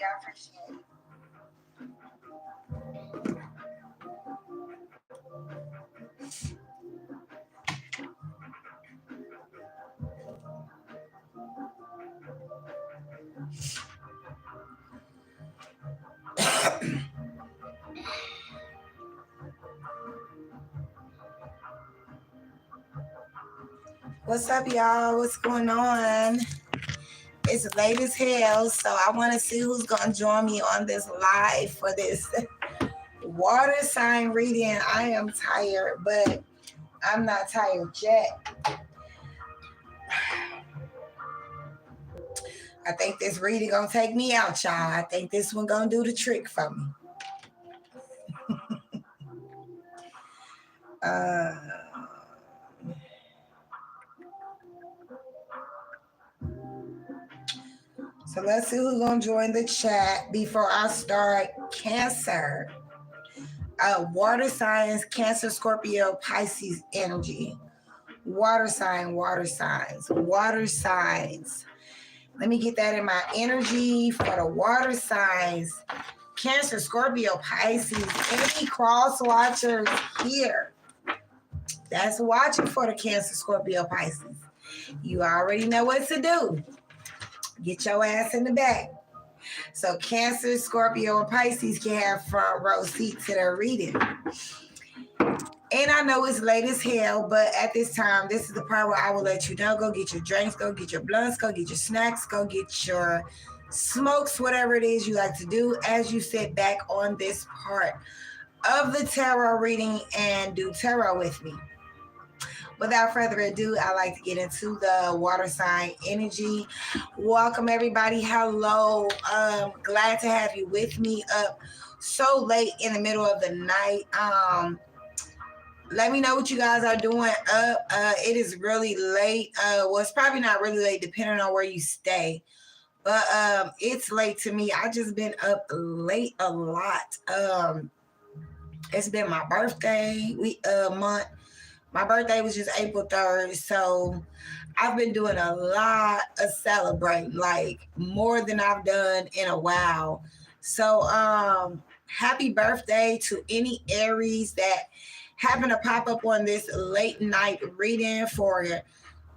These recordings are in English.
I appreciate it. What's up, y'all? What's going on? It's late as hell, so I want to see who's going to join me on this live for this water sign reading. I am tired, but I'm not tired yet. I think this reading going to take me out, y'all. I think this one going to do the trick for me. So let's see who's going to join the chat before I start. Cancer. Water signs, Cancer, Scorpio, Pisces energy. Water sign, water signs, water signs. Let me get that in my energy for the water signs. Cancer, Scorpio, Pisces. Any cross watchers here? That's watching for the Cancer, Scorpio, Pisces. You already know what to do. Get your ass in the back. So Cancer, Scorpio, and Pisces can have front row seat to their reading. And I know it's late as hell, but at this time, this is the part where I will let you know. Go get your drinks, go get your blunts, go get your snacks, go get your smokes, whatever it is you like to do as you sit back on this part of the tarot reading and do tarot with me. Without further ado, I like to get into the water sign energy. Welcome, everybody. Hello. Glad to have you with me up so late in the middle of the night. Let me know what you guys are doing up. It is really late. Well, it's probably not really late depending on where you stay. But it's late to me. I just been up late a lot. It's been my birthday month. My birthday was just April 3rd, so I've been doing a lot of celebrating, like more than I've done in a while. So happy birthday to any Aries that happen to pop up on this late night reading for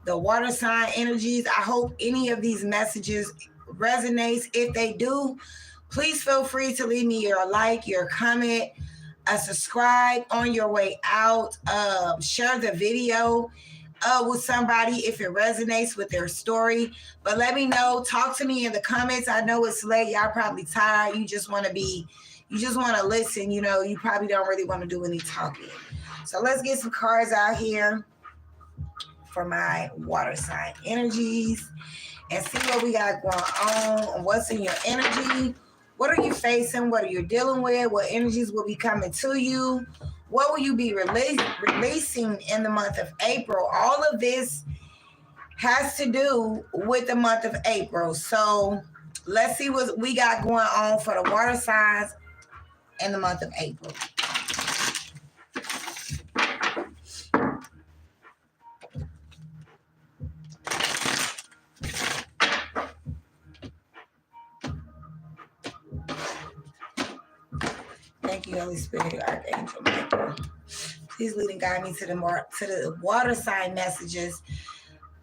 the water sign energies. I hope any of these messages resonates. If they do, please feel free to leave me your like, your comment, subscribe on your way out. Share the video with somebody if it resonates with their story. But let me know. Talk to me in the comments. I know it's late. Y'all probably tired. You just want to listen. You know, you probably don't really want to do any talking. So let's get some cards out here for my water sign energies and see what we got going on and what's in your energy. What are you facing? What are you dealing with? What energies will be coming to you? What will you be releasing in the month of April? All of this has to do with the month of April. So let's see what we got going on for the water signs in the month of April. Thank you, Holy Spirit, Archangel Michael. Please lead and guide me to the water sign messages.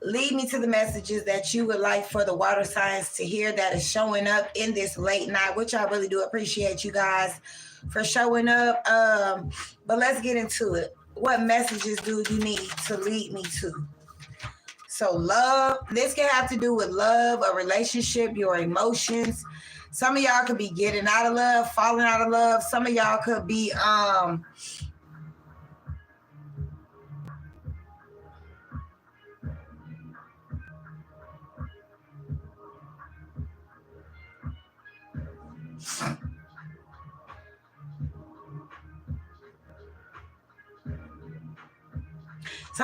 Lead me to the messages that you would like for the water signs to hear that is showing up in this late night, which I really do appreciate you guys for showing up. But let's get into it. What messages do you need to lead me to? So love, this can have to do with love, a relationship, your emotions. Some of y'all could be getting out of love, falling out of love. Some of y'all could be some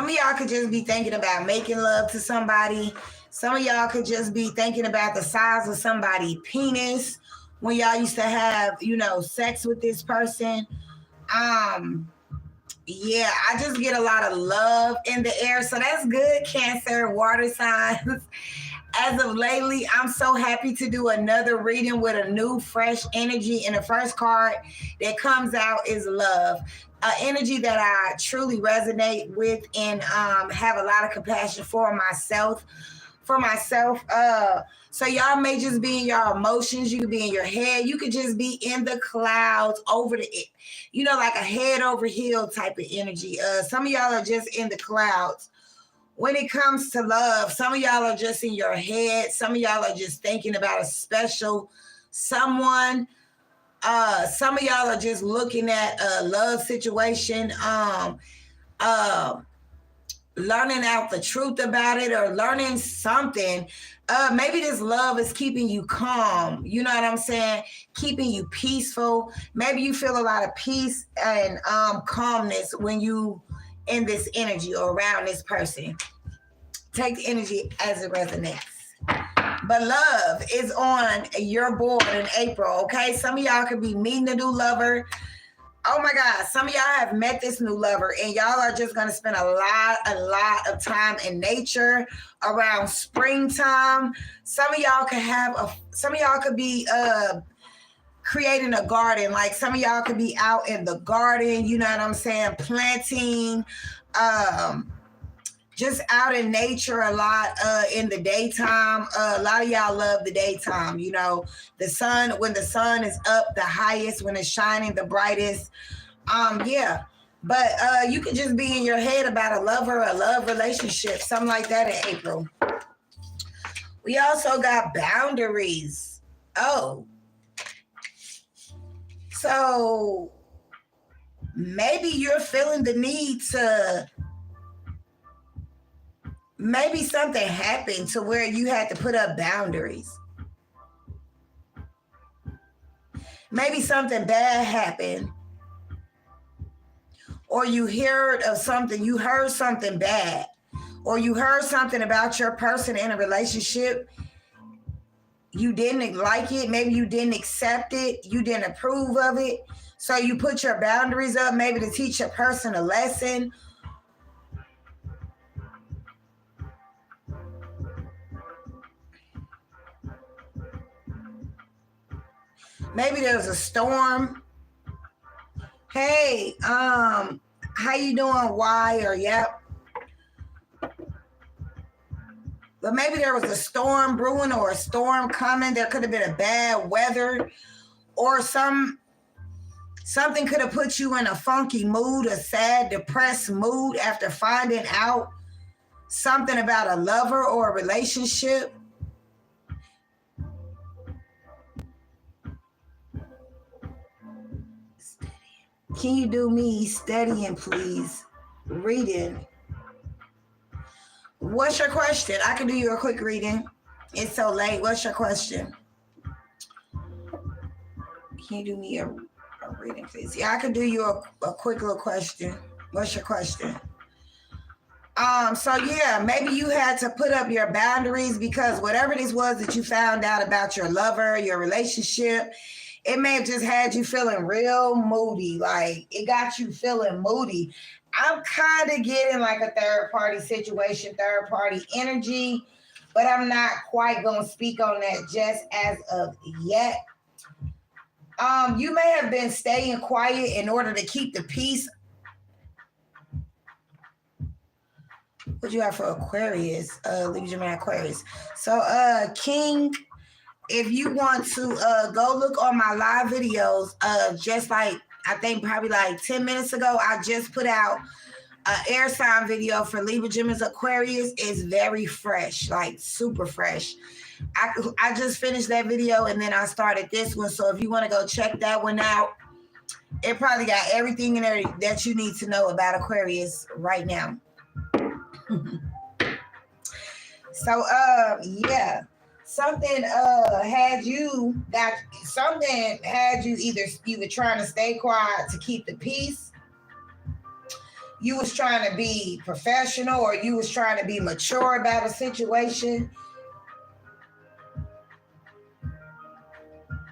of y'all could just be thinking about making love to somebody. Some of y'all could just be thinking about the size of somebody's penis when y'all used to have, sex with this person. Yeah, I just get a lot of love in the air. So that's good, Cancer, water signs. As of lately, I'm so happy to do another reading with a new, fresh energy. And the first card that comes out is love. Energy that I truly resonate with and have a lot of compassion for myself. So y'all may just be in your emotions. You could be in your head. You could just be in the clouds over like a head over heel type of energy. Some of y'all are just in the clouds. When it comes to love, some of y'all are just in your head. Some of y'all are just thinking about a special someone. Some of y'all are just looking at a love situation, learning out the truth about it or learning something. Maybe this love is keeping you calm. You know what I'm saying? Keeping you peaceful. Maybe you feel a lot of peace and calmness when you in this energy or around this person. Take the energy as it resonates. But love is on your board in April, okay? Some of y'all could be meeting a new lover. Oh my God, some of y'all have met this new lover and y'all are just gonna spend a lot of time in nature around springtime. Some of y'all could be creating a garden. Like some of y'all could be out in the garden, you know what I'm saying? Planting, just out in nature a lot in the daytime. A lot of y'all love the daytime, you know, when the sun is up the highest, when it's shining the brightest. Yeah. But you could just be in your head about a lover, a love relationship, something like that in April. We also got boundaries. Oh. So maybe you're feeling the need to, maybe something happened to where you had to put up boundaries. Maybe something bad happened. Or you heard something bad. Or you heard something about your person in a relationship. You didn't like it. Maybe you didn't accept it. You didn't approve of it. So you put your boundaries up, maybe to teach a person a lesson. Maybe there's a storm. Hey, how you doing? Why or yep. But maybe there was a storm brewing or a storm coming. There could have been a bad weather or something could have put you in a funky mood, a sad, depressed mood after finding out something about a lover or a relationship. Can you do me studying, please? Reading. What's your question? I can do you a quick reading. It's so late. What's your question? Can you do me a reading, please? Yeah, I can do you a quick little question. What's your question? So yeah, maybe you had to put up your boundaries because whatever this was that you found out about your lover, your relationship, it may have just had you feeling real moody. Like it got you feeling moody. I'm kind of getting like a third party situation, third party energy, but I'm not quite going to speak on that just as of yet. You may have been staying quiet in order to keep the peace. What you have for Aquarius? Libra, Gemini, Aquarius. So, King, if you want to go look on my live videos, just like I think probably like 10 minutes ago, I just put out an air sign video for Libra, Gemini, Aquarius. It's very fresh, like super fresh. I just finished that video and then I started this one. So if you want to go check that one out, it probably got everything in there that you need to know about Aquarius right now. So yeah, something had you either you were trying to stay quiet to keep the peace, you was trying to be professional, or you was trying to be mature about a situation.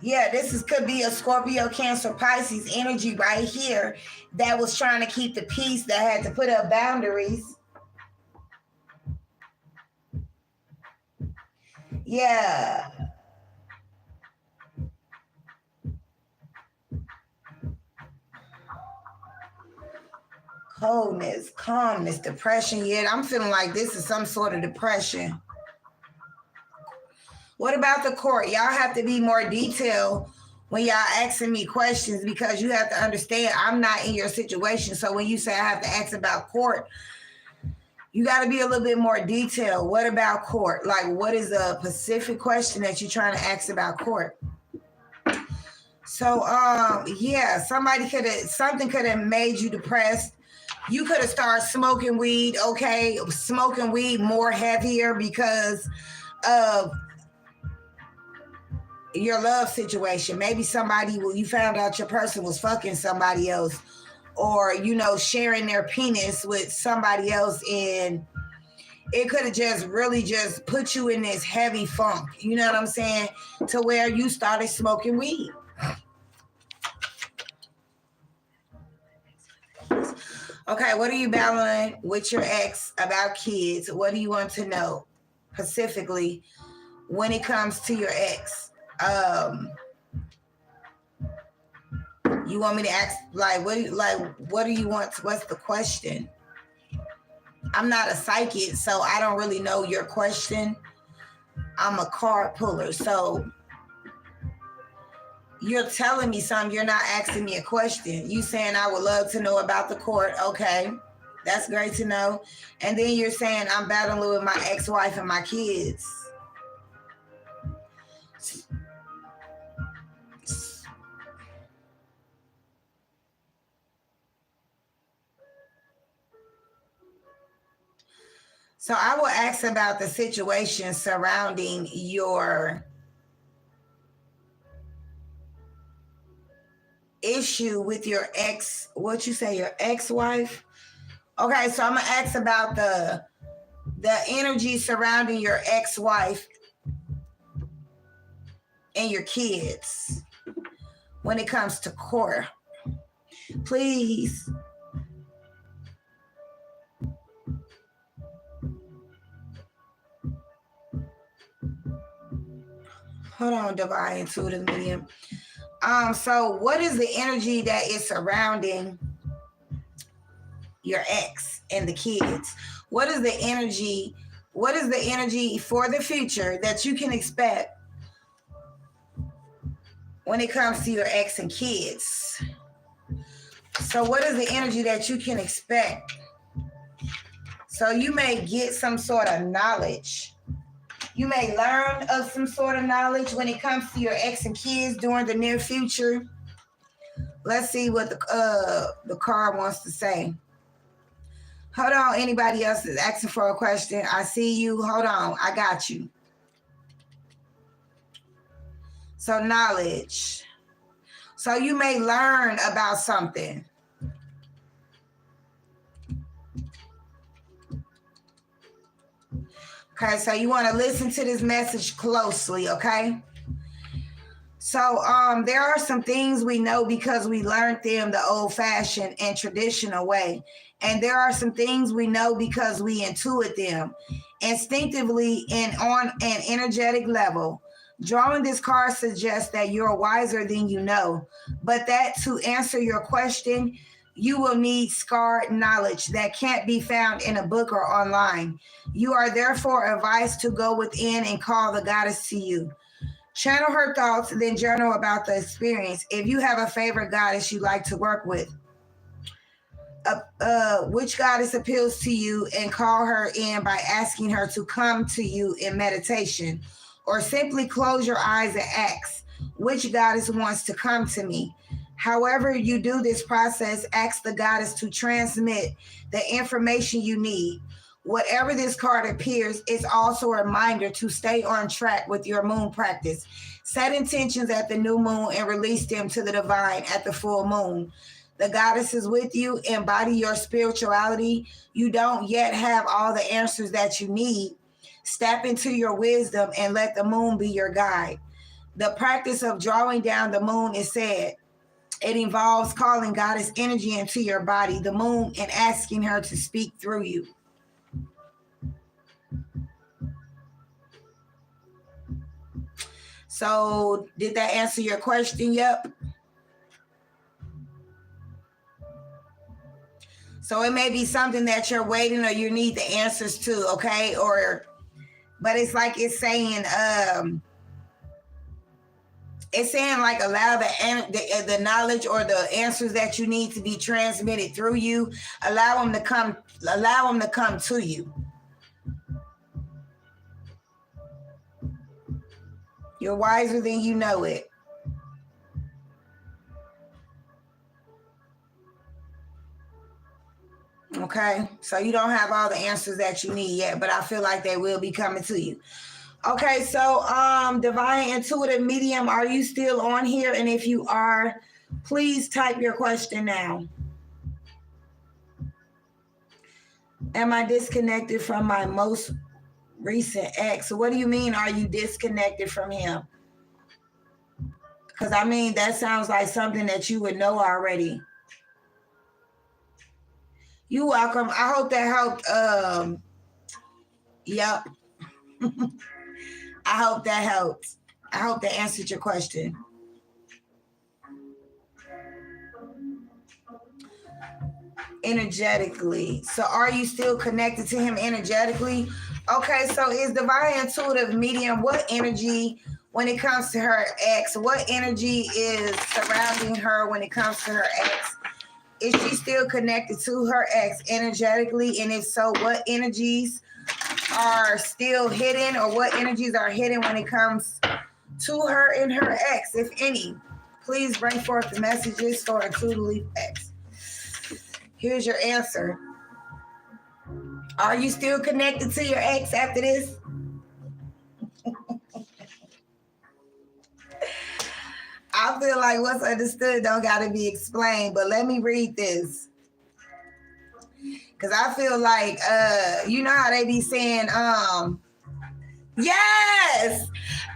Yeah, could be a Scorpio, Cancer, Pisces energy right here that was trying to keep the peace, that had to put up boundaries. Yeah. Coldness, calmness, depression. Yeah, I'm feeling like this is some sort of depression. What about the court? Y'all have to be more detailed when y'all asking me questions, because you have to understand I'm not in your situation. So when you say I have to ask about court, you got to be a little bit more detailed. What about court? Like, what is a specific question that you're trying to ask about court? So, yeah, something could have made you depressed. You could have started smoking weed, okay? Smoking weed more heavier because of your love situation. Maybe you found out your person was fucking somebody else, or, sharing their penis with somebody else, and it could have just really just put you in this heavy funk, you know what I'm saying, to where you started smoking weed. Okay, what are you battling with your ex about kids? What do you want to know specifically when it comes to your ex? You want me to ask, what do you want? What's the question? I'm not a psychic, so I don't really know your question. I'm a card puller, so you're telling me something. You're not asking me a question. You saying I would love to know about the court. Okay, that's great to know. And then you're saying I'm battling with my ex-wife and my kids. So I will ask about the situation surrounding your issue with your ex, what you say, your ex-wife? Okay, so I'm gonna ask about the energy surrounding your ex-wife and your kids when it comes to court. Please. Hold on, divine intuitive medium. So what is the energy that is surrounding your ex and the kids? What is the energy for the future that you can expect when it comes to your ex and kids? So what is the energy that you can expect? So you may get some sort of knowledge. You may learn of some sort of knowledge when it comes to your ex and kids during the near future. Let's see what the card wants to say. Hold on, anybody else is asking for a question? I see you. Hold on, I got you. So knowledge. So you may learn about something. Okay, so you want to listen to this message closely, okay? So there are some things we know because we learned them the old-fashioned and traditional way. And there are some things we know because we intuit them instinctively and on an energetic level. Drawing this card suggests that you're wiser than you know, but that to answer your question, you will need scarred knowledge that can't be found in a book or online. You are therefore advised to go within and call the goddess to you. Channel her thoughts, then journal about the experience. If you have a favorite goddess you like to work with, which goddess appeals to you, and call her in by asking her to come to you in meditation, or simply close your eyes and ask, which goddess wants to come to me? However you do this process, ask the goddess to transmit the information you need. Whatever this card appears, it's also a reminder to stay on track with your moon practice. Set intentions at the new moon and release them to the divine at the full moon. The goddess is with you. Embody your spirituality. You don't yet have all the answers that you need. Step into your wisdom and let the moon be your guide. The practice of drawing down the moon is said. It involves calling goddess energy into your body, the moon, and asking her to speak through you. So did that answer your question? Yep. So it may be something that you're waiting or you need the answers to, okay? But it's like it's saying like allow the knowledge or the answers that you need to be transmitted through you. Allow them to come to you. You're wiser than you know it. Okay, so you don't have all the answers that you need yet, but I feel like they will be coming to you. Okay, so Divine Intuitive Medium, are you still on here? And if you are, please type your question now. Am I disconnected from my most recent ex? So what do you mean, are you disconnected from him? Because I mean, that sounds like something that you would know already. You're welcome. I hope that helped. Yep. I hope that helped. I hope that answered your question. Energetically. So are you still connected to him energetically? Okay, so is Divine Intuitive Medium, what energy when it comes to her ex? What energy is surrounding her when it comes to her ex? Is she still connected to her ex energetically? And if so, what energies are still hidden, or what energies are hidden when it comes to her and her ex, if any? Please bring forth the messages for Intuitive Ex. Here's your answer. Are you still connected to your ex after this? I feel like what's understood don't got to be explained, but let me read this. Because I feel like, you know how they be saying, yes,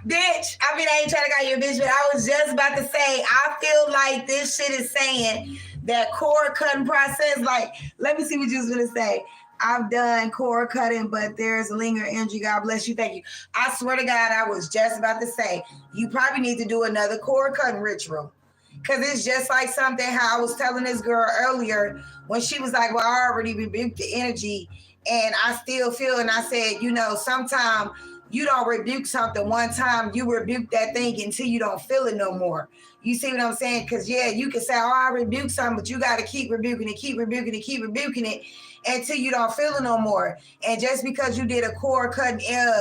bitch. I mean, I ain't trying to call you a bitch, but I was just about to say, I feel like this shit is saying that cord cutting process. Like, let me see what you was going to say. I've done cord cutting, but there's lingering energy. God bless you. Thank you. I swear to God, I was just about to say, you probably need to do another cord cutting ritual. Because it's just like something how I was telling this girl earlier when she was like, well, I already rebuked the energy. And I still feel, and I said, you know, sometimes you don't rebuke something one time, you rebuke that thing until you don't feel it no more. You see what I'm saying? Because, yeah, you can say, oh, I rebuke something, but you got to keep rebuking it, keep rebuking it, keep rebuking it until you don't feel it no more. And just because you did a cord cutting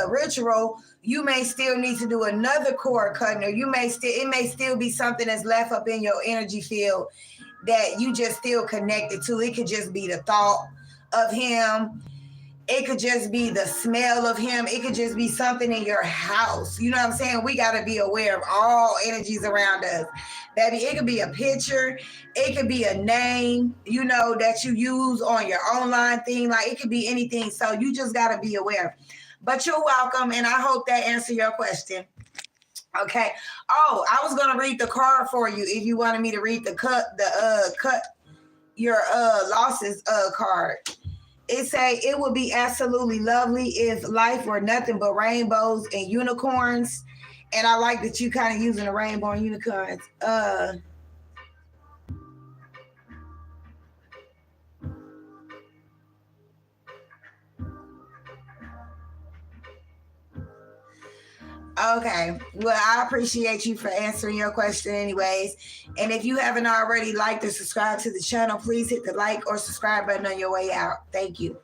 ritual, you may still need to do another cord cutting, or it may still be something that's left up in your energy field that you just still connected to. It could just be the thought of him. It could just be the smell of him. It could just be something in your house. You know what I'm saying? We got to be aware of all energies around us. Baby, it could be a picture. It could be a name, you know, that you use on your online thing. Like, it could be anything. So you just got to be aware. But you're welcome, and I hope that answered your question. Okay. Oh, I was going to read the card for you if you wanted me to read the cut your losses card. It say it would be absolutely lovely if life were nothing but rainbows and unicorns. And I like that you kind of using the rainbow and unicorns. Okay. Well, I appreciate you for answering your question anyways. And if you haven't already liked or subscribed to the channel, please hit the like or subscribe button on your way out. Thank you.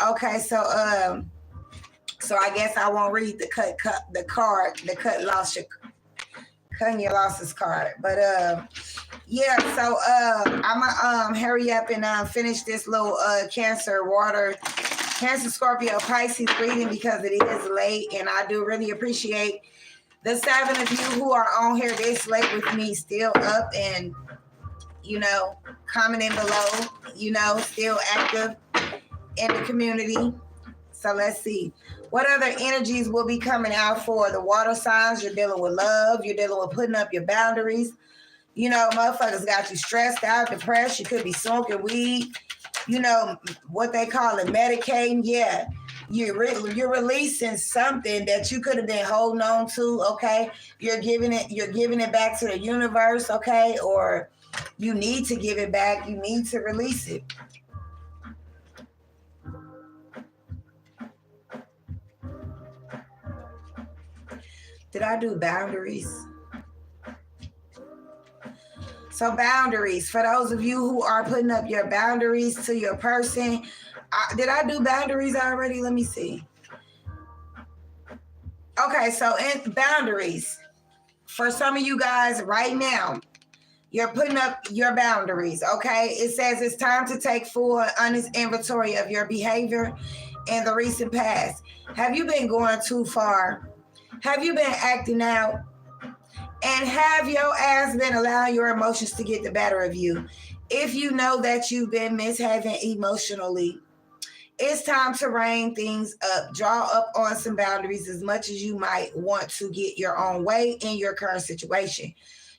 Okay, so I guess I won't read the cutting your losses card. But yeah, so I'm gonna hurry up and finish this little Cancer, Scorpio, Pisces reading because it is late, and I do really appreciate the 7 of you who are on here this late with me, still up and, you know, commenting below, you know, still active in the community. So let's see. What other energies will be coming out for the water signs? You're dealing with love. You're dealing with putting up your boundaries. You know, motherfuckers got you stressed out, depressed. You could be smoking weed. You know, what they call it, medicating. Yeah. You're releasing something that you could have been holding on to, okay? You're giving it back to the universe, okay? Or you need to give it back. You need to release it. Did I do boundaries? So boundaries, for those of you who are putting up your boundaries to your person, did I do boundaries already? Let me see. Okay, so in boundaries, for some of you guys right now, you're putting up your boundaries, okay? It says it's time to take full and honest inventory of your behavior in the recent past. Have you been going too far? Have you been acting out? And have your ass been allowing your emotions to get the better of you? If you know that you've been misbehaving emotionally, it's time to rein things up. Draw up on some boundaries as much as you might want to get your own way in your current situation.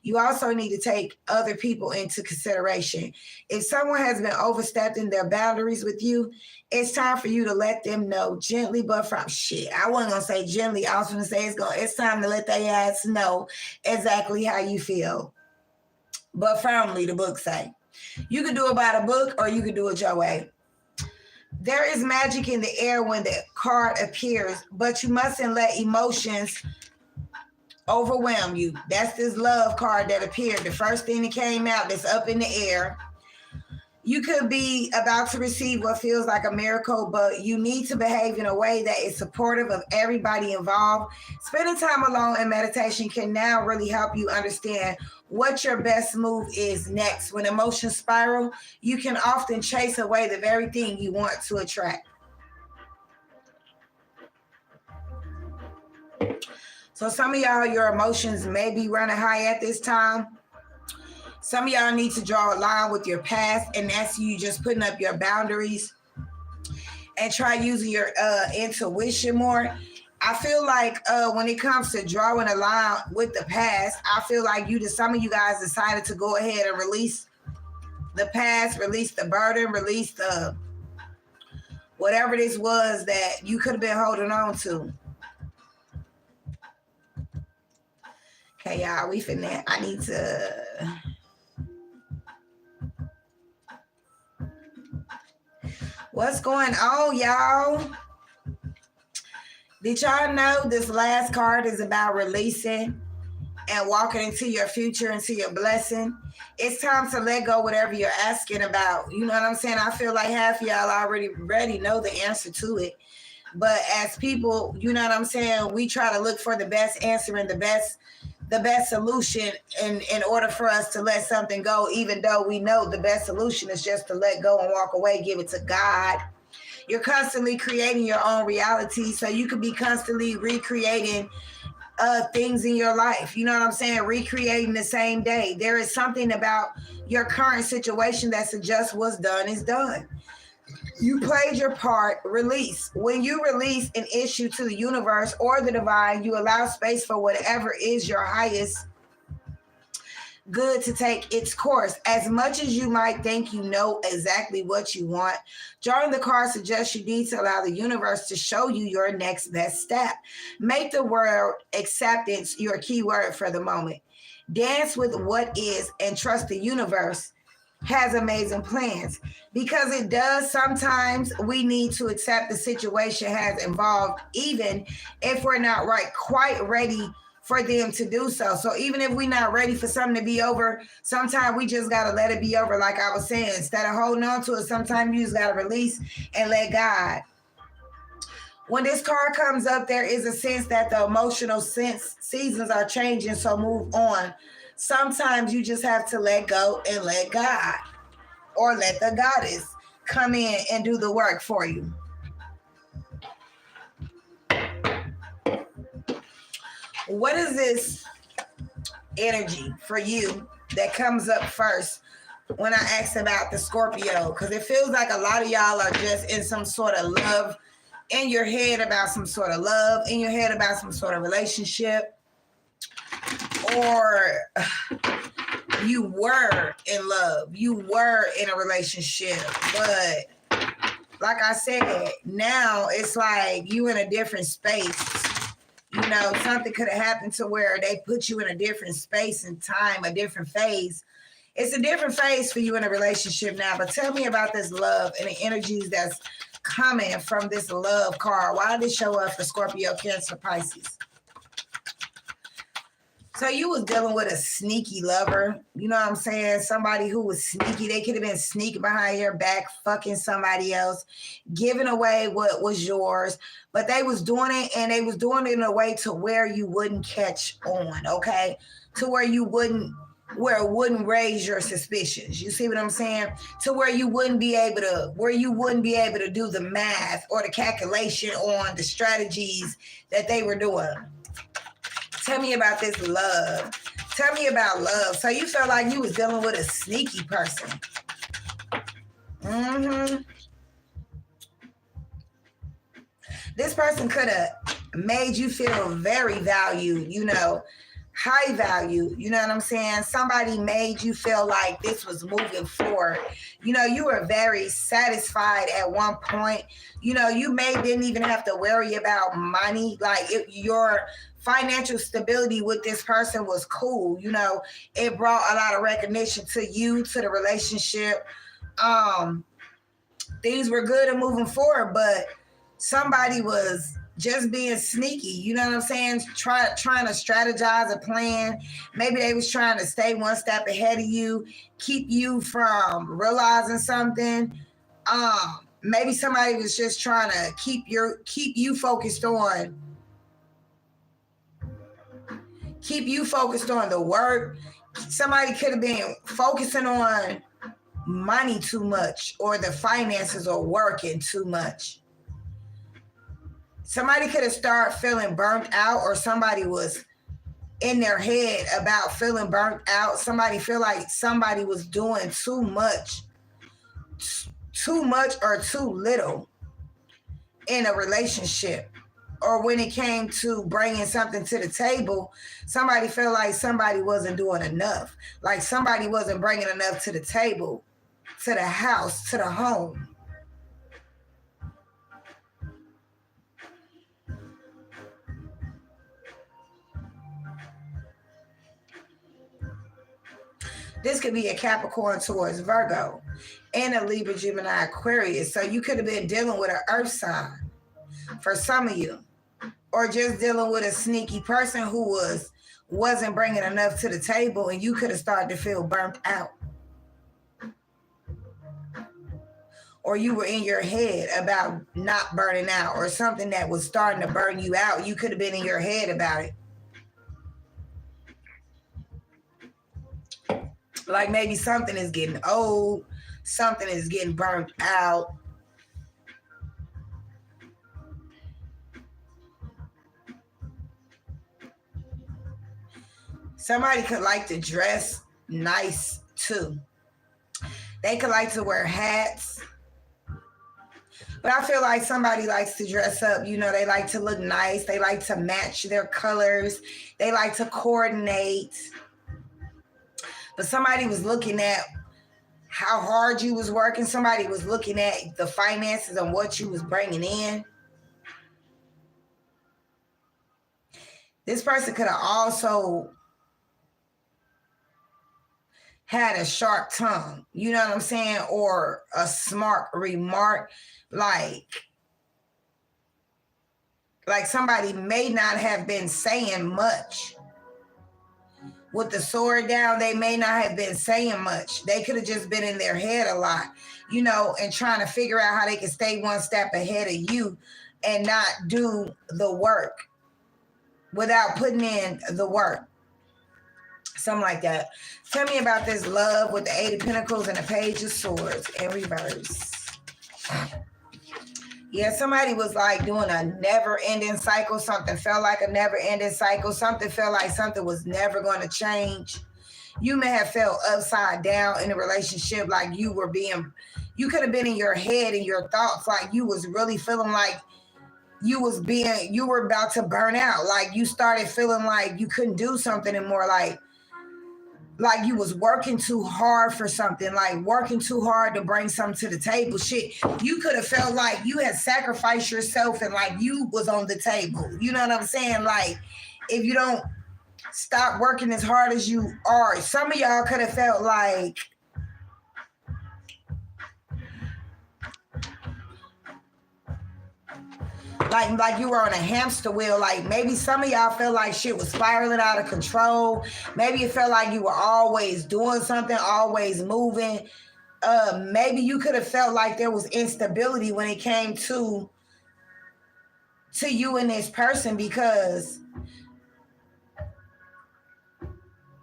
You also need to take other people into consideration. If someone has been overstepping their boundaries with you, it's time for you to let them know gently, but from shit. I wasn't gonna say gently. I was gonna say it's time to let their ass know exactly how you feel. But firmly, the book say. You can do it by the book or you can do it your way. There is magic in the air when the card appears, but you mustn't let emotions overwhelm you. That's this love card that appeared. The first thing that came out that's up in the air. You could be about to receive what feels like a miracle, but you need to behave in a way that is supportive of everybody involved. Spending time alone in meditation can now really help you understand what your best move is next. When emotions spiral, you can often chase away the very thing you want to attract. So some of y'all, your emotions may be running high at this time. Some of y'all need to draw a line with your past, and that's you just putting up your boundaries and try using your intuition more. I feel like when it comes to drawing a line with the past, I feel like some of you guys decided to go ahead and release the past, release the burden, release the whatever this was that you could have been holding on to. Okay, y'all, we finna, I need to... What's going on, y'all? Did y'all know this last card is about releasing and walking into your future, into your blessing? It's time to let go whatever you're asking about. You know what I'm saying? I feel like half of y'all already know the answer to it. But as people, you know what I'm saying? We try to look for the best answer and the best solution in order for us to let something go, even though we know the best solution is just to let go and walk away, give it to God. You're constantly creating your own reality, so you could be constantly recreating things in your life. You know what I'm saying? Recreating the same day. There is something about your current situation that suggests what's done is done. You played your part, release. When you release an issue to the universe or the divine, you allow space for whatever is your highest good to take its course. As much as you might think you know exactly what you want, drawing the card suggests you need to allow the universe to show you your next best step. Make the word acceptance your key word for the moment. Dance with what is and trust the universe has amazing plans, because it does. Sometimes we need to accept the situation has involved, even if we're not quite ready for them to do so. So even if we're not ready for something to be over, sometimes we just got to let it be over. Like I was saying, instead of holding on to it, sometimes you just got to release and let God. When this card comes up, there is a sense that the emotional seasons are changing, so move on. Sometimes you just have to let go and let God, or let the goddess come in and do the work for you. What is this energy for you that comes up first when I ask about the Scorpio? Because it feels like a lot of y'all are just in some sort of love, in your head about some sort of love, in your head about some sort of relationship, or you were in love, you were in a relationship, but like I said, now it's like you in a different space. You know, something could have happened to where they put you in a different space and time, a different phase. It's a different phase for you in a relationship now. But tell me about this love and the energies that's coming from this love card. Why did it show up for Scorpio, Cancer, Pisces? So you was dealing with a sneaky lover. You know what I'm saying? Somebody who was sneaky. They could have been sneaking behind your back, fucking somebody else, giving away what was yours. But they was doing it, and they was doing it in a way to where you wouldn't catch on, okay? To where it wouldn't raise your suspicions. You see what I'm saying? To where you wouldn't be able to do the math or the calculation on the strategies that they were doing. Tell me about this love. Tell me about love. So you felt like you was dealing with a sneaky person. This person could have made you feel very valued, you know, high value, you know what I'm saying? Somebody made you feel like this was moving forward. You know, you were very satisfied at one point. You know, you didn't even have to worry about money. Like your financial stability with this person was cool. You know, it brought a lot of recognition to you, to the relationship. Things were good and moving forward, but somebody was just being sneaky, you know what I'm saying? Trying to strategize a plan. Maybe they was trying to stay one step ahead of you, keep you from realizing something. Maybe somebody was just trying to keep you focused on the work. Somebody could have been focusing on money too much, or the finances are working too much. Somebody could have started feeling burnt out, or somebody was in their head about feeling burnt out. Somebody feel like somebody was doing too much or too little in a relationship. Or when it came to bringing something to the table, somebody felt like somebody wasn't doing enough. Like somebody wasn't bringing enough to the table, to the house, to the home. This could be a Capricorn towards Virgo and a Libra, Gemini, Aquarius. So you could have been dealing with an earth sign for some of you, or just dealing with a sneaky person who wasn't bringing enough to the table, and you could have started to feel burnt out. Or you were in your head about not burning out, or something that was starting to burn you out. You could have been in your head about it. Like maybe something is getting old, something is getting burnt out. Somebody could like to dress nice too. They could like to wear hats. But I feel like somebody likes to dress up. You know, they like to look nice. They like to match their colors. They like to coordinate. But somebody was looking at how hard you was working. Somebody was looking at the finances and what you was bringing in. This person could have also had a sharp tongue, you know what I'm saying? Or a smart remark, like somebody may not have been saying much. With the sword down, they may not have been saying much. They could have just been in their head a lot, you know, and trying to figure out how they can stay one step ahead of you and not do the work without putting in the work. Something like that. Tell me about this love with the Eight of Pentacles and the Page of Swords in reverse. Yeah, somebody was like doing a never-ending cycle. Something felt like a never-ending cycle. Something felt like something was never going to change. You may have felt upside down in a relationship, like you could have been in your head and your thoughts, like you was really feeling like you were about to burn out. Like you started feeling like you couldn't do something anymore. Like like you was working too hard for something, like working too hard to bring something to the table. Shit, you could have felt like you had sacrificed yourself and like you was on the table. You know what I'm saying? Like if you don't stop working as hard as you are, some of y'all could have felt like you were on a hamster wheel. Like maybe some of y'all felt like shit was spiraling out of control. Maybe it felt like you were always doing something, always moving. Maybe you could have felt like there was instability when it came to you and this person, because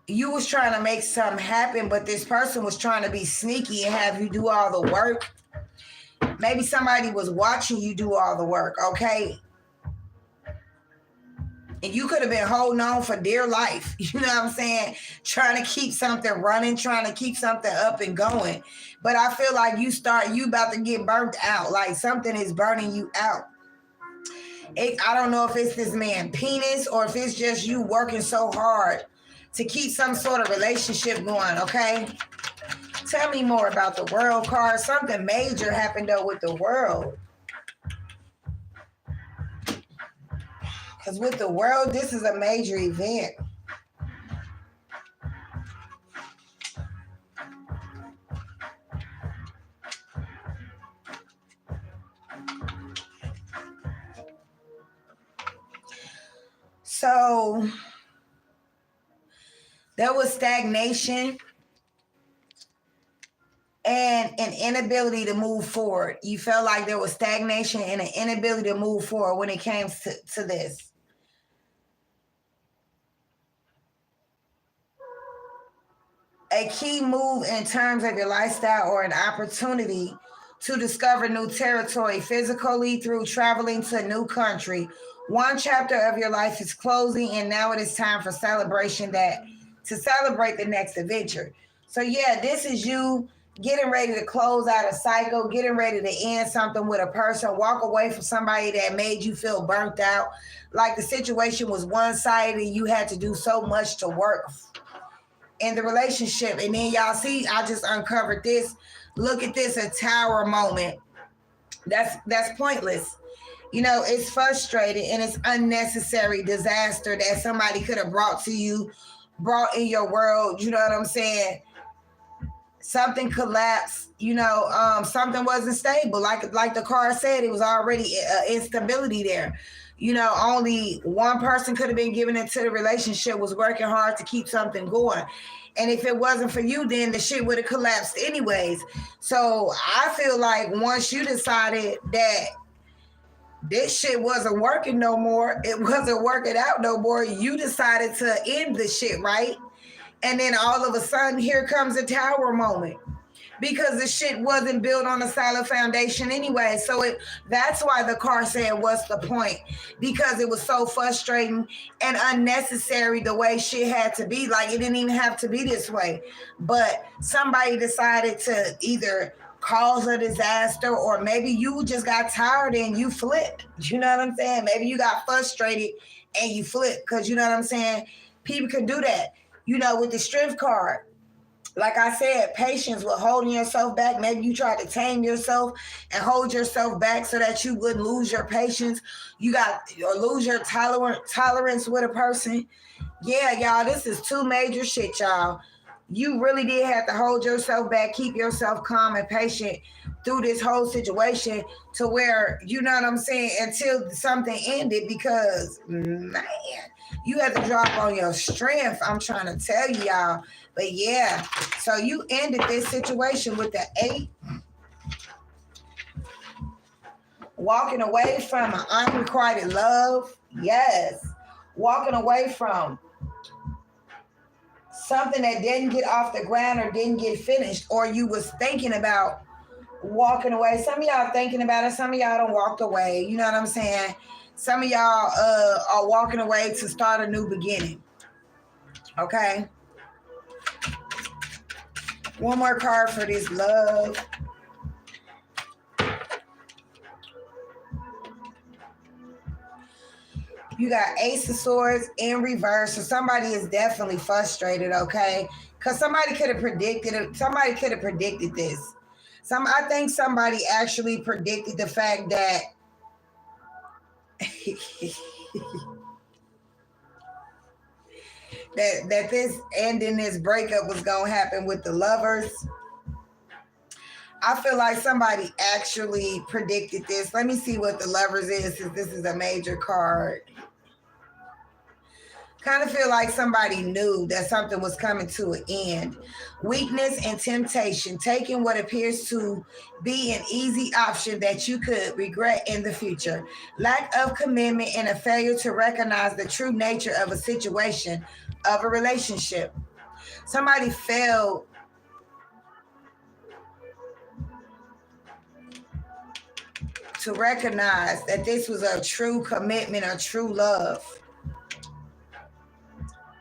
you was trying to make something happen, but this person was trying to be sneaky and have you do all the work. Maybe somebody was watching you do all the work, okay? And you could have been holding on for dear life, you know what I'm saying? Trying to keep something running, trying to keep something up and going. But I feel like you about to get burnt out, like something is burning you out. I don't know if it's this man penis or if it's just you working so hard to keep some sort of relationship going, okay? Tell me more about the world card. Something major happened though with the world. Because with the world, this is a major event. So there was stagnation and an inability to move forward. You felt like there was stagnation and an inability to move forward when it came to this. A key move in terms of your lifestyle or an opportunity to discover new territory physically through traveling to a new country. One chapter of your life is closing, and now it is time for celebration to celebrate the next adventure. So yeah, this is you getting ready to close out a cycle, getting ready to end something with a person, walk away from somebody that made you feel burnt out. Like the situation was one-sided and you had to do so much to work in the relationship. And then y'all see, I just uncovered this. Look at this, a tower moment. That's pointless. You know, it's frustrating and it's unnecessary disaster that somebody could have brought in your world. You know what I'm saying? Something collapsed, something wasn't stable. Like the card said, it was already instability there. Only one person could have been given into the relationship, was working hard to keep something going. And if it wasn't for you, then the shit would have collapsed anyways. So I feel like once you decided that this shit wasn't working no more, it wasn't working out no more, you decided to end the shit, right? And then all of a sudden, here comes a tower moment, because the shit wasn't built on a solid foundation anyway. So that's why the card said, what's the point? Because it was so frustrating and unnecessary the way shit had to be. Like, it didn't even have to be this way. But somebody decided to either cause a disaster, or maybe you just got tired and you flipped. You know what I'm saying? Maybe you got frustrated and you flipped, because you know what I'm saying? People can do that. With the strength card, like I said, patience with holding yourself back. Maybe you tried to tame yourself and hold yourself back so that you wouldn't lose your patience. Or lose your tolerance with a person. Yeah, y'all, this is two major shit, y'all. You really did have to hold yourself back, keep yourself calm and patient through this whole situation, to where, you know what I'm saying, until something ended, because, man, you had to drop on your strength. I'm trying to tell you, y'all. But yeah, so you ended this situation with the 8. Walking away from an unrequited love. Yes. Walking away from something that didn't get off the ground or didn't get finished, or you was thinking about walking away. Some of y'all thinking about it. Some of y'all don't walk away. You know what I'm saying? Some of y'all are walking away to start a new beginning. Okay. One more card for this love. You got Ace of Swords in reverse. So somebody is definitely frustrated, okay? Because somebody could have predicted it. Somebody could have predicted this. I think somebody actually predicted the fact that that this ending, this breakup was gonna happen with the lovers. I feel like somebody actually predicted this. Let me see what the lovers is, since this is a major card. Kind of feel like somebody knew that something was coming to an end. Weakness and temptation, taking what appears to be an easy option that you could regret in the future. Lack of commitment and a failure to recognize the true nature of a situation, of a relationship. Somebody failed to recognize that this was a true commitment, a true love.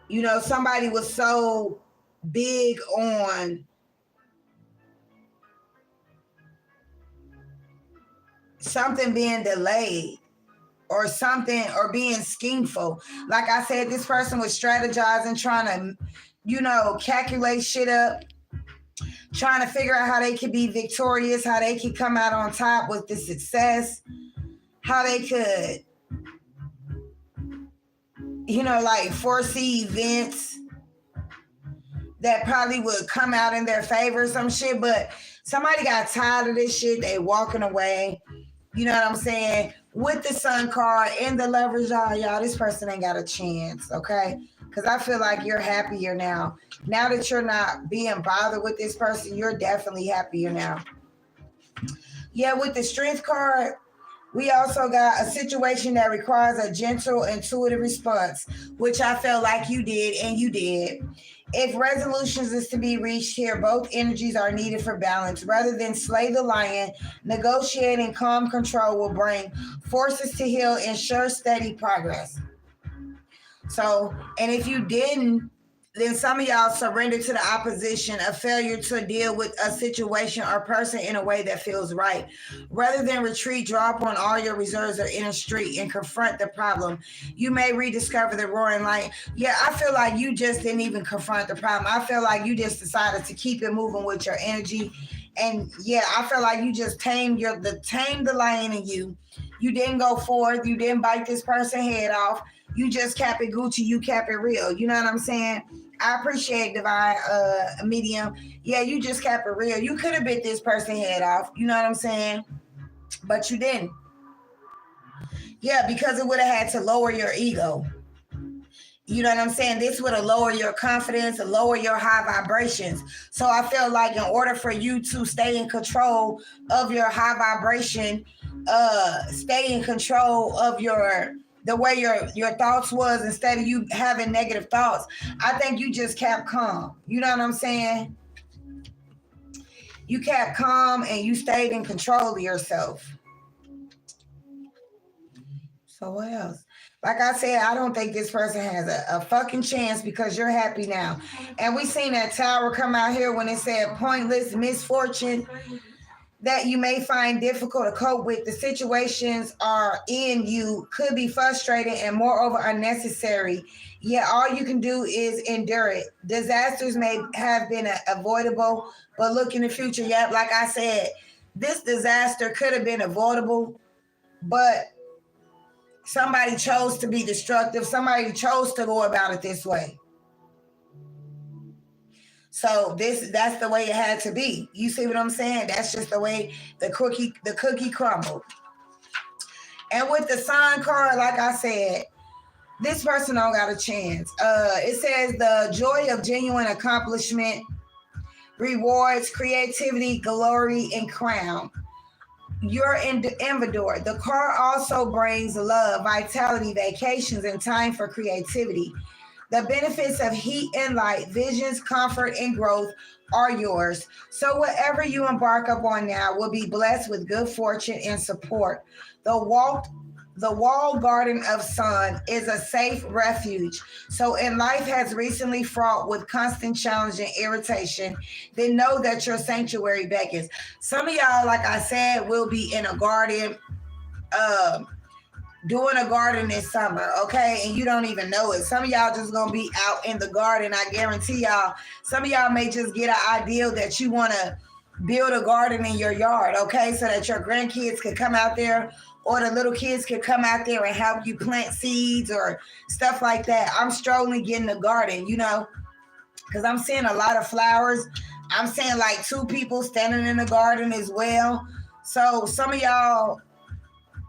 You know, somebody was so big on something being delayed or something, or being schemeful. Like I said, this person was strategizing, trying to, you know, calculate shit up, trying to figure out how they could be victorious, how they could come out on top with the success, how they could, you know, like foresee events that probably would come out in their favor or some shit. But somebody got tired of this shit. They walking away. You know what I'm saying? With the Sun card and the Lovers, y'all, this person ain't got a chance, okay? Because I feel like you're happier now. Now that you're not being bothered with this person, you're definitely happier now. Yeah, with the Strength card, we also got a situation that requires a gentle, intuitive response, which I felt like you did, and you did. If resolutions is to be reached here, both energies are needed for balance. Rather than slay the lion, negotiating calm control will bring forces to heal, ensure steady progress. So, and if you didn't, then some of y'all surrender to the opposition, a failure to deal with a situation or person in a way that feels right. Rather than retreat, draw upon all your reserves or inner street and confront the problem. You may rediscover the roaring lion. Yeah, I feel like you just didn't even confront the problem. I feel like you just decided to keep it moving with your energy. And yeah, I feel like you just tamed the lion in you. You didn't go forth. You didn't bite this person's head off. You just kept it Gucci. You kept it real. You know what I'm saying? I appreciate Divine Medium. Yeah, you just kept it real. You could have bit this person's head off. You know what I'm saying? But you didn't. Yeah, because it would have had to lower your ego. You know what I'm saying? This would have lowered your confidence and lower your high vibrations. So I feel like in order for you to stay in control of your high vibration, stay in control of the way your thoughts was, instead of you having negative thoughts, I think you just kept calm. You know what I'm saying? You kept calm and you stayed in control of yourself. So what else? Like I said, I don't think this person has a fucking chance, because you're happy now. And we seen that tower come out here when it said pointless misfortune that you may find difficult to cope with. The situations are in you could be frustrating and moreover unnecessary. Yet all you can do is endure it. Disasters may have been avoidable, but look in the future. Yep, like I said, this disaster could have been avoidable, but somebody chose to be destructive. Somebody chose to go about it this way. So that's the way it had to be. You see what I'm saying? That's just the way the cookie crumbled. And with the Sun card, like I said, this person don't got a chance. It says the joy of genuine accomplishment, rewards, creativity, glory, and crown. You're in the inventor. The card also brings love, vitality, vacations, and time for creativity. The benefits of heat and light, visions, comfort, and growth are yours. So whatever you embark upon now will be blessed with good fortune and support. The walled garden of Sun is a safe refuge. So in life has recently fraught with constant challenge and irritation, then know that your sanctuary beckons. Some of y'all, like I said, will be in a garden. doing a garden this summer, okay? And you don't even know it. Some of y'all just gonna be out in the garden. I guarantee y'all, some of y'all may just get an idea that you wanna build a garden in your yard, okay? So that your grandkids could come out there or the little kids could come out there and help you plant seeds or stuff like that. I'm strolling getting a garden, you know, because I'm seeing a lot of flowers. I'm seeing like 2 people standing in the garden as well. So some of y'all,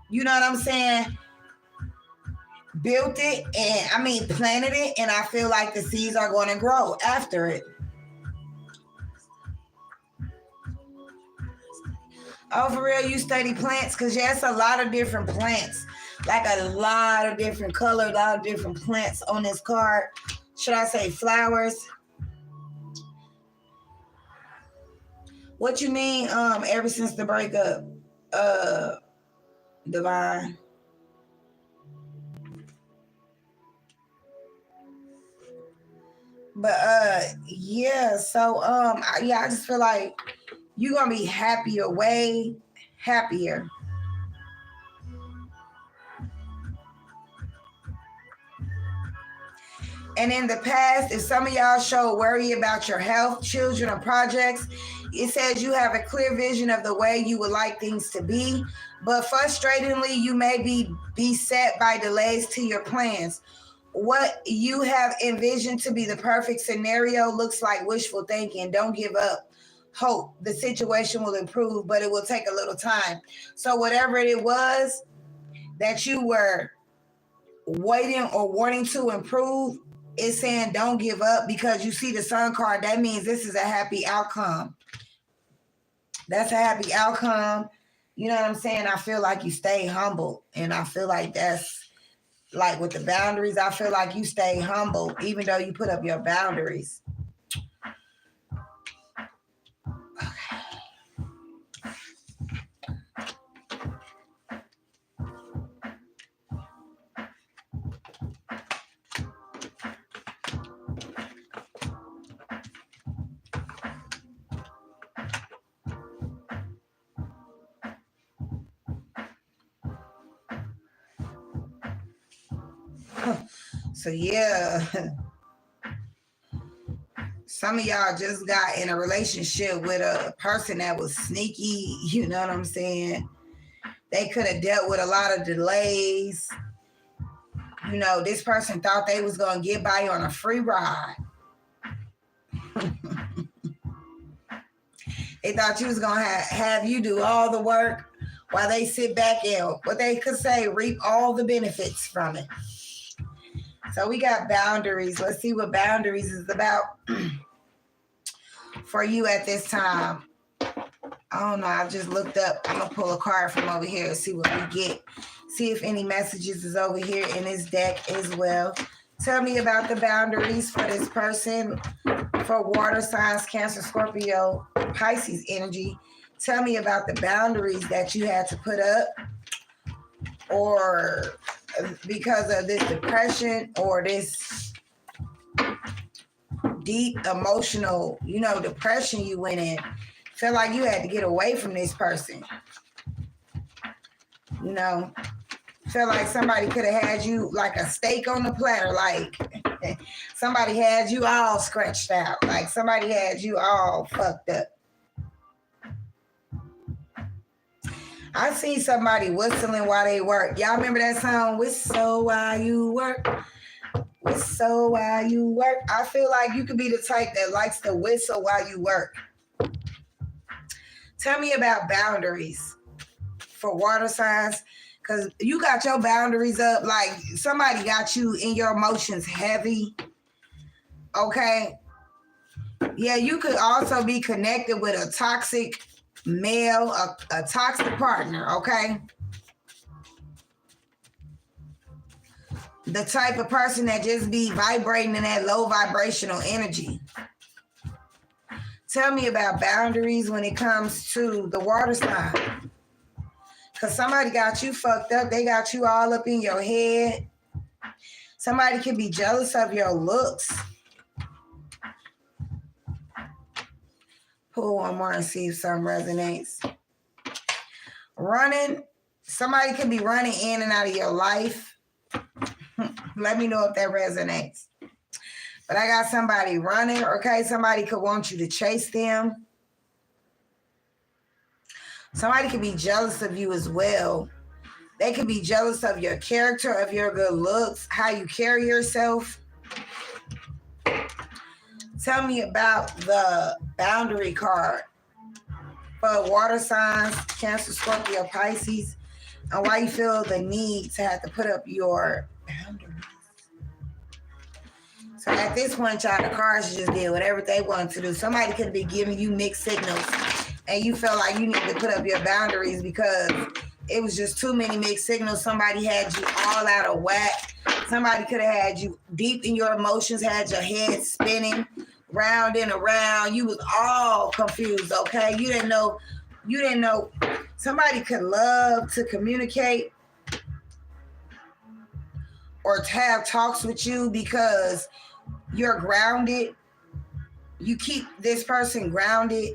you know what I'm saying, built it and planted it, and I feel like the seeds are going to grow after it. Oh, for real, you study plants? Because yeah, it's a lot of different plants, like a lot of different colors, a lot of different plants on this card. Should I say flowers? What you mean, ever since the breakup, Divine? But yeah, so yeah, I just feel like you're gonna be happier, way happier. And in the past, if some of y'all show worry about your health, children, or projects, it says you have a clear vision of the way you would like things to be, but frustratingly, you may be beset by delays to your plans. What you have envisioned to be the perfect scenario looks like wishful thinking. Don't give up hope. The situation will improve, but it will take a little time. So whatever it was that you were waiting or wanting to improve, it's saying don't give up, because you see the Sun card. That means this is a happy outcome. That's a happy outcome. You know what I'm saying? I feel like you stay humble, and I feel like that's like with the boundaries. I feel like you stay humble even though you put up your boundaries. So yeah, some of y'all just got in a relationship with a person that was sneaky. You know what I'm saying? They could have dealt with a lot of delays. You know, this person thought they was going to get by on a free ride. They thought you was going to have you do all the work while they sit back and, what they could say, reap all the benefits from it. So we got boundaries. Let's see what boundaries is about for you at this time. I don't know. I just looked up. I'm going to pull a card from over here and see what we get. See if any messages is over here in this deck as well. Tell me about the boundaries for this person, for water signs, Cancer, Scorpio, Pisces energy. Tell me about the boundaries that you had to put up, or because of this depression or this deep emotional, depression you went in. Feel like you had to get away from this person. Feel like somebody could have had you like a steak on the platter, like somebody had you all scratched out, like somebody had you all fucked up. I see somebody whistling while they work. Y'all remember that song, Whistle While You Work? Whistle while you work. I feel like you could be the type that likes to whistle while you work. Tell me about boundaries for water signs, because you got your boundaries up. Like somebody got you in your emotions heavy. Okay. Yeah, you could also be connected with a toxic male, a toxic partner. Okay. The type of person that just be vibrating in that low vibrational energy. Tell me about boundaries when it comes to the water sign. Because somebody got you fucked up. They got you all up in your head. Somebody could be jealous of your looks. Pull one more and see if something resonates. Running Somebody could be running in and out of your life. Let me know if that resonates. But I got somebody running, okay? Somebody could want you to chase them. Somebody could be jealous of you as well. They could be jealous of your character, of your good looks, how you carry yourself. Tell me about the boundary card for water signs, Cancer, Scorpio, Pisces, and why you feel the need to have to put up your boundaries. So at this point, y'all, the cards just did whatever they wanted to do. Somebody could be giving you mixed signals, and you felt like you need to put up your boundaries because it was just too many mixed signals. Somebody had you all out of whack. Somebody could have had you deep in your emotions, had your head spinning round and around. You was all confused, okay? You didn't know. Somebody could love to communicate or to have talks with you because you're grounded. You keep this person grounded.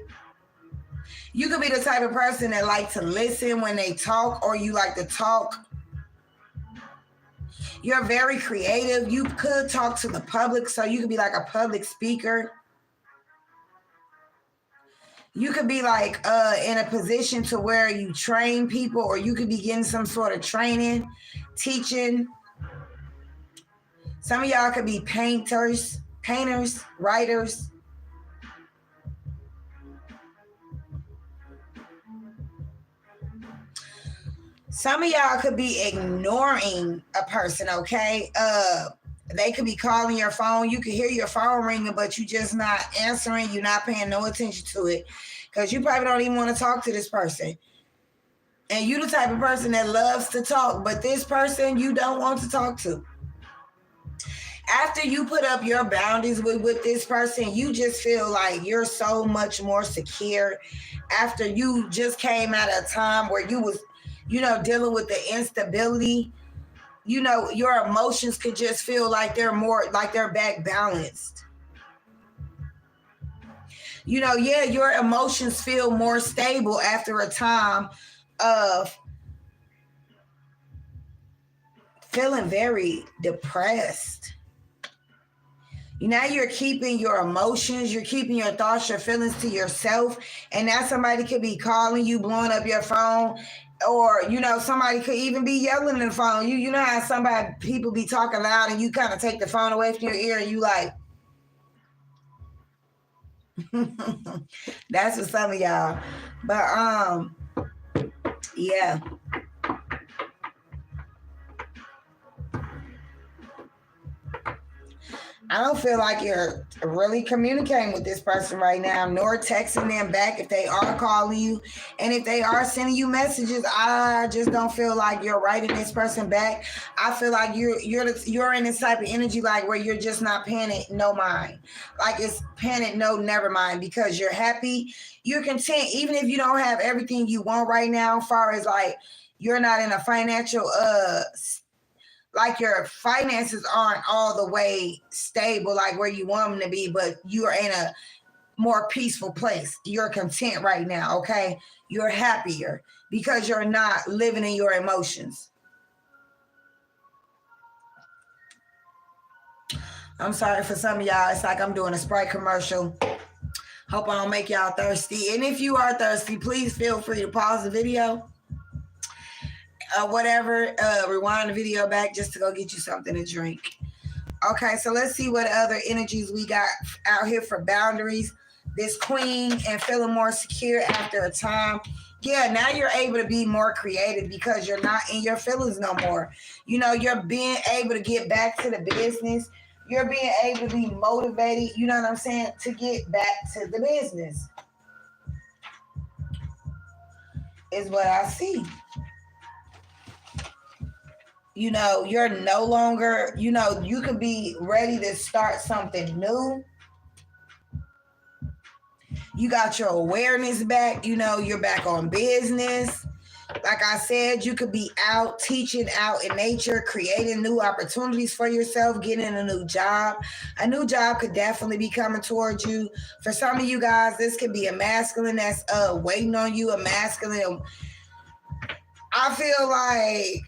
You could be the type of person that like to listen when they talk, or you like to talk. You're very creative. You could talk to the public, so you could be like a public speaker. You could be like in a position to where you train people, or you could be getting some sort of training, teaching. Some of y'all could be painters, writers. Some of y'all could be ignoring a person, okay? They could be calling your phone. You could hear your phone ringing, but you just not answering. You're not paying no attention to it because you probably don't even want to talk to this person. And you the type of person that loves to talk, but this person you don't want to talk to. After you put up your boundaries with this person, you just feel like you're so much more secure. After you just came at a time where you was, dealing with the instability, your emotions could just feel like they're back balanced. Your emotions feel more stable after a time of feeling very depressed. Now you're keeping your emotions, you're keeping your thoughts, your feelings to yourself. And now somebody could be calling you, blowing up your phone, or, somebody could even be yelling in the phone. You know how people be talking loud and you kind of take the phone away from your ear and you like, that's for some of y'all. But, yeah. I don't feel like you're really communicating with this person right now, nor texting them back if they are calling you. And if they are sending you messages, I just don't feel like you're writing this person back. I feel like you're in this type of energy like where you're just not paying it no mind. Like it's paying it no never mind because you're happy, you're content, even if you don't have everything you want right now, as far as like you're not in a financial like your finances aren't all the way stable, like where you want them to be, but you're in a more peaceful place. You're content right now, okay? You're happier because you're not living in your emotions. I'm sorry for some of y'all. It's like I'm doing a Sprite commercial. Hope I don't make y'all thirsty. And if you are thirsty, please feel free to pause the video. Rewind the video back just to go get you something to drink. Okay, so let's see what other energies we got out here for boundaries. This queen and feeling more secure after a time. Yeah, now you're able to be more creative because you're not in your feelings no more. You're being able to get back to the business. You're being able to be motivated, you know what I'm saying, to get back to the business. Is what I see. You're no longer, you could be ready to start something new. You got your awareness back, you're back on business. Like I said, you could be out teaching out in nature, creating new opportunities for yourself, getting a new job. A new job could definitely be coming towards you. For some of you guys, this could be a masculine that's waiting on you, a masculine I feel like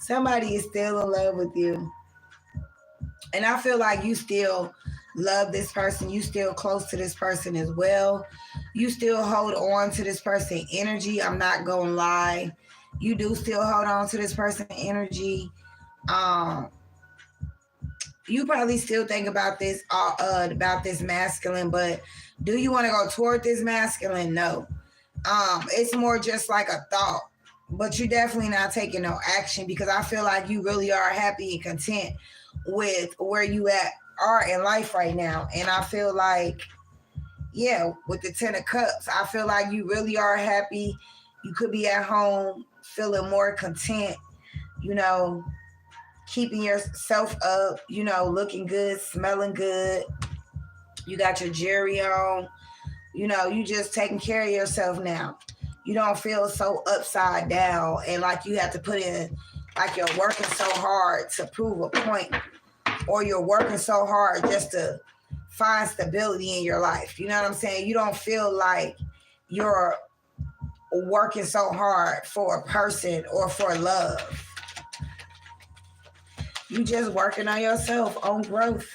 somebody is still in love with you. And I feel like you still love this person. You still close to this person as well. You still hold on to this person energy. I'm not gonna lie. You do still hold on to this person energy. Um, you probably still think about this masculine, but do you want to go toward this masculine? No. It's more just like a thought. But you're definitely not taking no action because I feel like you really are happy and content with where you are in life right now. And I feel like, yeah, with the 10 of cups, I feel like you really are happy. You could be at home feeling more content, you know, keeping yourself up, you know, looking good, smelling good. You got your jewelry on, you know, you just taking care of yourself now. You don't feel so upside down and like you have to put in, like you're working so hard to prove a point, or you're working so hard just to find stability in your life. You know what I'm saying? You don't feel like you're working so hard for a person or for love. You just working on yourself, on growth.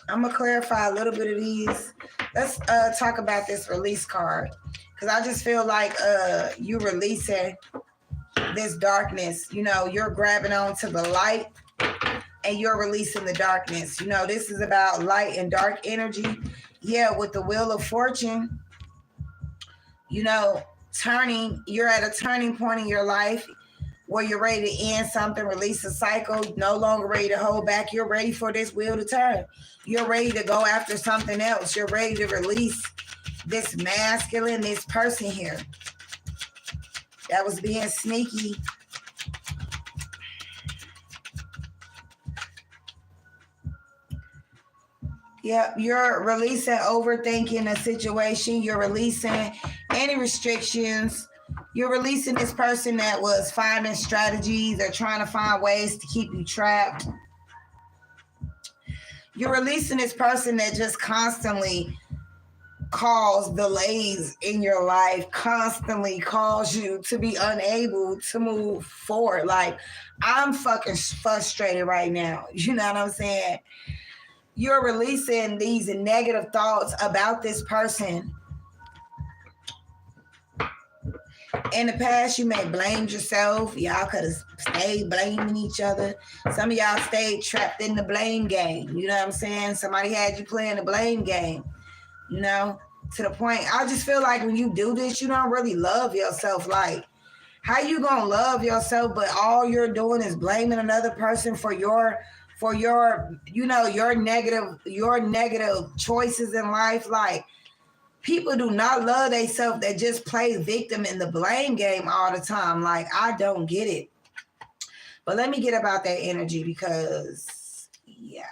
I'm gonna clarify a little bit of these. Let's talk about this release card, because I just feel like you releasing this darkness. You know, you're grabbing onto the light and you're releasing the darkness. You know, this is about light and dark energy. Yeah, with the Wheel of Fortune, you know, you're at a turning point in your life where you're ready to end something, release a cycle, no longer ready to hold back. You're ready for this wheel to turn. You're ready to go after something else. You're ready to release this masculine, this person here that was being sneaky. Yep, you're releasing overthinking a situation. You're releasing any restrictions. You're releasing this person that was finding strategies or trying to find ways to keep you trapped. You're releasing this person that just constantly cause delays in your life, constantly cause you to be unable to move forward. Like, I'm fucking frustrated right now. You know what I'm saying? You're releasing these negative thoughts about this person. In the past, you may blame yourself. Y'all could have stayed blaming each other. Some of y'all stayed trapped in the blame game. You know what I'm saying? Somebody had you playing the blame game, you know, to the point. I just feel like when you do this, you don't really love yourself. Like, how you gonna love yourself, but all you're doing is blaming another person for your you know, your negative choices in life. Like, people do not love themselves that just play victim in the blame game all the time. Like, I don't get it. But let me get about that energy because, yeah,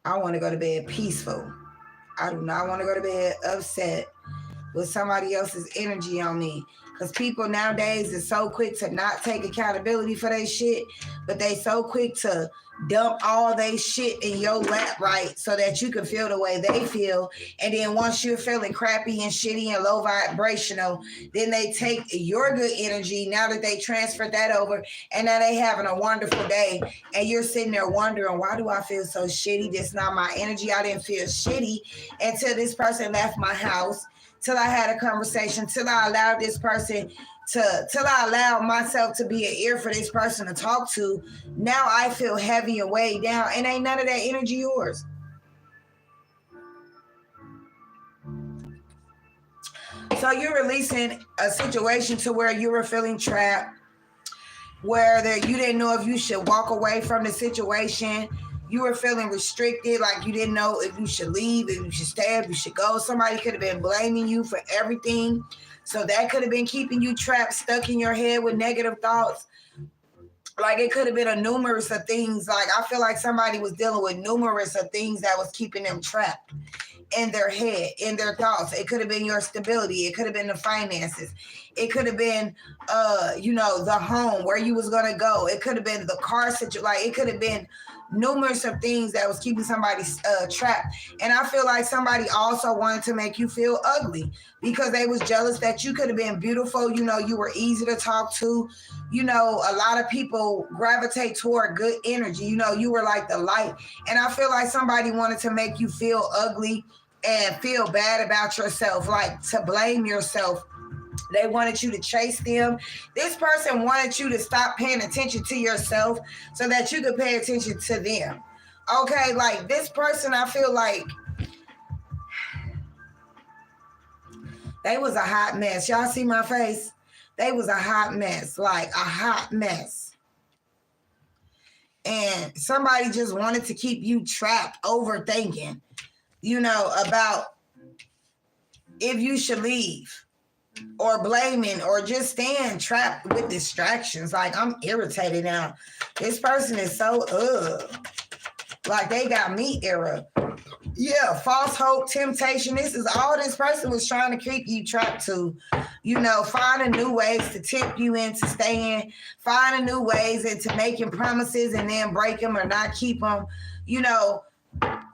I want to go to bed peaceful. I do not want to go to bed upset with somebody else's energy on me. Because people nowadays is so quick to not take accountability for their shit, but they so quick to dump all they shit in your lap, right? So that you can feel the way they feel. And then once you're feeling crappy and shitty and low vibrational, then they take your good energy, now that they transferred that over, and now they having a wonderful day. And you're sitting there wondering, why do I feel so shitty? This is not my energy. I didn't feel shitty until this person left my house, till I had a conversation, till I allowed this person till I allowed myself to be an ear for this person to talk to. Now I feel heavy and weighed down, and ain't none of that energy yours. So you're releasing a situation to where you were feeling trapped, where you didn't know if you should walk away from the situation. You were feeling restricted, like you didn't know if you should leave, if you should stay, if you should go. Somebody could have been blaming you for everything. So that could have been keeping you trapped, stuck in your head with negative thoughts. Like, it could have been a numerous of things. Like, I feel like somebody was dealing with numerous of things that was keeping them trapped in their head, in their thoughts. It could have been your stability. It could have been the finances. It could have been, the home where you was gonna go. It could have been the car situation. Like it could have been numerous of things that was keeping somebody trapped. And I feel like somebody also wanted to make you feel ugly because they was jealous that you could have been beautiful. You were easy to talk to. A lot of people gravitate toward good energy. You were like the light. And I feel like somebody wanted to make you feel ugly and feel bad about yourself, like to blame yourself. They wanted you to chase them. This person wanted you to stop paying attention to yourself so that you could pay attention to them. Okay, like this person, I feel like they was a hot mess. Y'all see my face? They was a hot mess, like a hot mess. And somebody just wanted to keep you trapped, overthinking, about if you should leave. Or blaming, or just staying trapped with distractions. Like, I'm irritated now. This person is so, like they got me era. Yeah, false hope, temptation. This is all this person was trying to keep you trapped to. Finding new ways to tempt you into staying, finding new ways into making promises and then break them or not keep them,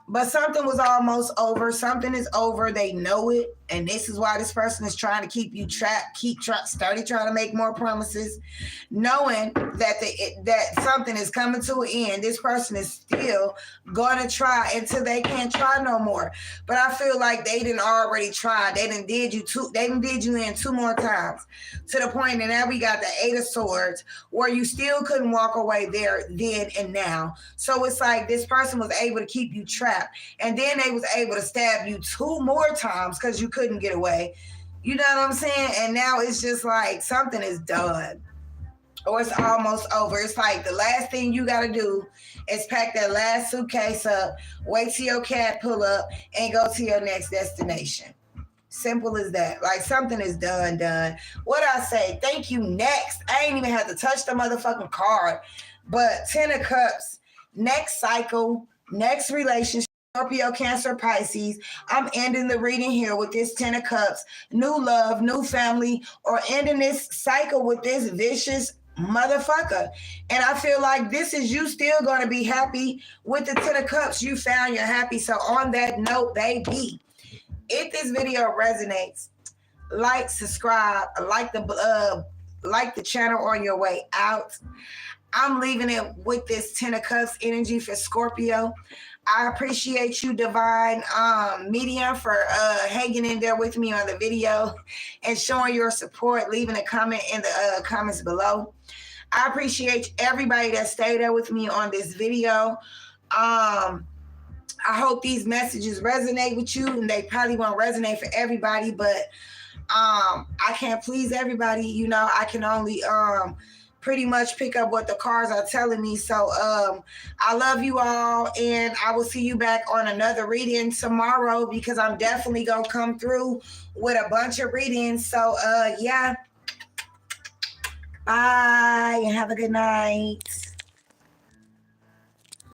But something was almost over. Something is over. They know it. And this is why this person is trying to keep you trapped, trying to make more promises, knowing that something is coming to an end. This person is still going to try until they can't try no more. But I feel like they didn't already try. They didn't did you in 2 more times, to the point that now we got the 8 of Swords, where you still couldn't walk away there then and now. So it's like this person was able to keep you trapped, and then they was able to stab you 2 more times because you couldn't get away. You know what I'm saying? And now it's just like something is done, or it's almost over. It's like the last thing you got to do is pack that last suitcase up, wait till your cat pull up, and go to your next destination. Simple as that. Like something is done. What I say? Thank you. Next. I ain't even had to touch the motherfucking card. But 10 of Cups, next cycle, next relationship. Scorpio, Cancer, Pisces. I'm ending the reading here with this 10 of Cups. New love, new family, or ending this cycle with this vicious motherfucker. And I feel like this is you still going to be happy with the 10 of Cups. You found you're happy. So on that note, baby, if this video resonates, like, subscribe, like the channel on your way out. I'm leaving it with this 10 of Cups energy for Scorpio. I appreciate you, Divine Medium, for hanging in there with me on the video and showing your support, leaving a comment in the comments below. I appreciate everybody that stayed there with me on this video. I hope these messages resonate with you, and they probably won't resonate for everybody, but I can't please everybody. I can only pretty much pick up what the cards are telling me. So I love you all, and I will see you back on another reading tomorrow, because I'm definitely gonna come through with a bunch of readings. So yeah, bye and have a good night.